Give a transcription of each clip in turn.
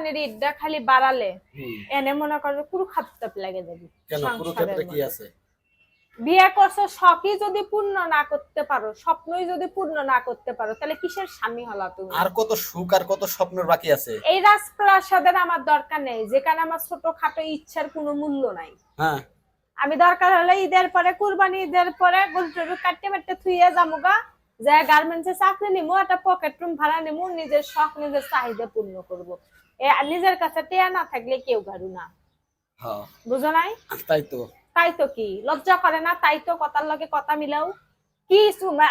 কুরবানির ঈদটা খালি বাড়ালে এনে মনে করো পুরো খাপতাপ লাগে যাবে। কেন কুরুক্ষেত্রে কি আছে? বিয়ে করছো, শখই যদি পূর্ণ না করতে পারো, স্বপ্নই যদি পূর্ণ না করতে পারো, তাহলে কিসের স্বামী হলা তুমি? আর কত সুখ আর কত স্বপ্নের বাকি আছে। এই রাজপ্রাসাদের আমার দরকার নেই, যেখানে আমার ছোটখাটো ইচ্ছার কোনো মূল্য নাই। হ্যাঁ, আমি দরকার হলে ঈদের পরে, কুরবানি ঈদের পরে গরু কাটতে মাটতে থুইয়ে যামুগা, যে গার্মেন্টসে চাকরি নিমু, একটা পকেট রুম ভাড়া নিমু, নিজের শখ নিজের চাহিদা পূর্ণ করবো। নিজের কাছে টেয়া না থাকলে কেউ গাড়ু না। হ্যাঁ, বুঝো নাই? তাই তো। তাই তো, কি লজ্জা করে না? তাই তো, কথার লগে কথা মিলাও। কি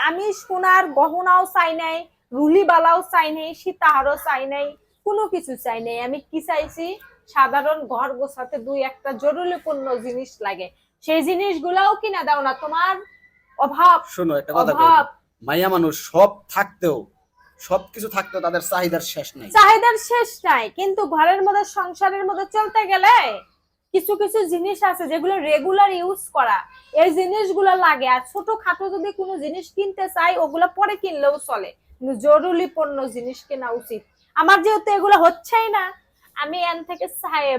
আমি সোনার গহনাও চাই নাই, রুলি বালাও চাই নাই, সীতাহারও চাই নাই, কোনো কিছু চাই নাই। আমি কি চাইছি, সাধারণ ঘর গোছাতে দুই একটা জরুরিপূর্ণ জিনিস লাগে, সেই জিনিসগুলাও কিনা দাও না। তোমার অভাব। শোনো একটা কথা কই, মাইয়া মানুষ সব থাকতেও, সবকিছু থাকতেও তাদের চাহিদার শেষ নাই। চাহিদার শেষ নাই, কিন্তু ঘরের মধ্যে সংসারের মধ্যে চলতে গেলে কিছু কিছু জিনিস আছে যেগুলো রেগুলার ইউজ করা, এই জিনিসগুলো লাগে। আর ছোটখাটো যদি কোনো জিনিস কিনতে চাই, ওগুলো পরে কিনলেও চলে, কিন্তু জরুরি পণ্য জিনিস কেনা উচিত। আমার যেহেতু এগুলো হচ্ছেই না, আমি এন থেকে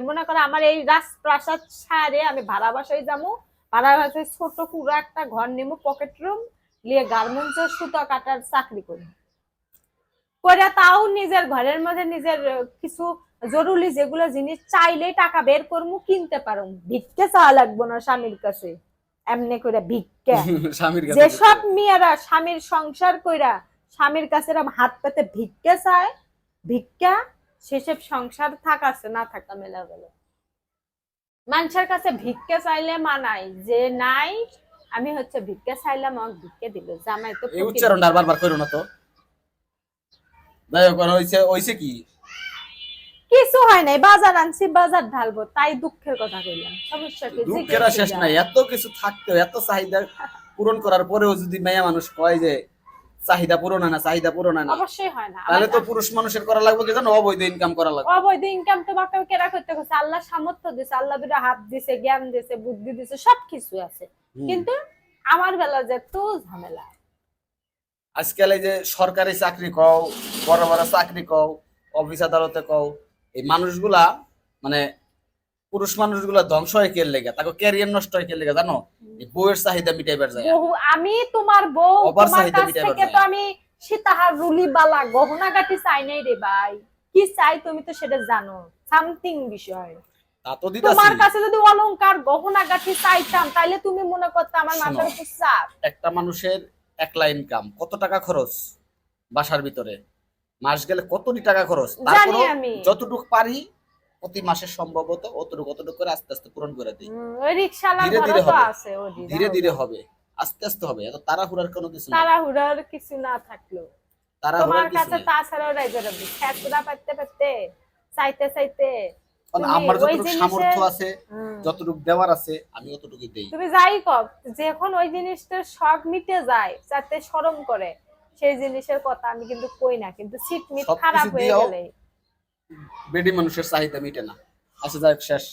মনে করো আমার এই রাজপ্রাসাদ ছাড়ে আমি ভাড়া বাসায় যাবো, ভাড়া বাসায় ছোট পুরো একটা ঘর নেবো, পকেট রুম নিয়ে গার্মেন্টসের সুতো কাটার চাকরি করি করে, তাও নিজের ঘরের মধ্যে নিজের কিছু জরুরি যেগুলো জিনিস চাইলেই টাকা বের করবো, কিনতে পারো। ভিক্ষে চাওয়া লাগবো না স্বামীর কাছে, এমনি করে ভিক্ষা। স্বামীর কাছে যেসব মেয়েরা স্বামীর সংসার কইরা স্বামীর কাছে হাত পেতে ভিক্ষা চায়, ভিক্ষা, সেসব সংসার থাকাছে না থাকা মেলা গেল। মানুষের কাছে ভিক্ষা চাইলে মানাই, যে নাই আমি হচ্ছে ভিক্ষা চাইলাম, আমাকে ভিক্ষা দিল, জামাই তো এই উচ্চারণটা বারবার করো না তো। হইছে কি? কিছু হয় নাই, বাজার আনছি, বাজার ঢালবো, তাই দুঃখের কথা কইলাম। সমস্যা কি? দুঃখের শেষ নাই। এত কিছু থাকতেও, এত চাহিদা পূরণ করার পরেও যদি মেয়ে মানুষ কয় যে চাহিদা পূরণ হয় না, চাহিদা পূরণ হয় না, অবশ্যই হয় না। তাহলে তো পুরুষ মানুষের করা লাগবে কি জানো? অবৈধ ইনকাম করা লাগবে। অবৈধ ইনকাম তোমাকে কেরা করতে গেছে? আল্লাহ সামর্থ্য দিছে, আল্লাহ দুটো হাত দিছে, জ্ঞান দিছে, বুদ্ধি দিছে, সবকিছু আছে, কিন্তু আমার বেলা যে তো ঝামেলা। আজকাল এই যে সরকারি চাকরি কও, বড় বড় চাকরি কও, অফিস আদালতে কও, এই মানুষগুলা মানে পুরুষ মানুষগুলা ধ্বংস হয়ে কেল লেগে, তাকে ক্যারিয়ার নষ্ট হয়ে কেল লেগে জানো? এই বউয়ের চাহিদা মিটাইবার যায়। আমি তোমার বউ, অবার তোমার চাহিদা কাছ মিটাইবার থেকে যায়। তো আমি সীতাহার রুলি বালা গহনা গাটি চাই নাই রে ভাই। কি চাই তুমি তো সেটা জানো, সামথিং বিষয়। তা তো দিতাছি। তোমার কাছে যদি অলংকার গহনা গাটি চাইতাম, তাইলে তুমি মনে করতে আমার মাথার উপর চাপ। একটা মানুষের একলা ইনকাম কত টাকা খরচ বাসার ভিতরে, মাস গেলে কতটি টাকা খরচ, তারপর যতটুকু পারি প্রতি মাসে সম্ভবত অতটুকু করে আস্তে আস্তে পূরণ করে দিই। ওই রিকশাওয়ালার ঘরে তো আছে, ধীরে ধীরে হবে, আস্তে আস্তে হবে। এত তাড়াহুড়ার কোনো কিছু না। তাড়াহুড়ার কিছু না থাকলো তোমার কাছে, তাছাড়াও রাইজে রাখবি খেতরা পাইতে পাইতে চাইতে চাইতে আমার যতটুকু সামর্থ্য আছে, যতটুকু দেওয়ার আছে, আমি অতটুকুই দেই। তুমি যাই কর, যখন ওই জিনিসটার শখ মিটে যায়, যাতে শরম করে, সেই জিনিসের কথা আমি কিন্তু কই না, কিন্তু সিট মিট খারাপ হয়ে গেলে বেডি মানুষের চাহিদা মিটে না। আচ্ছা যাই, শেষ।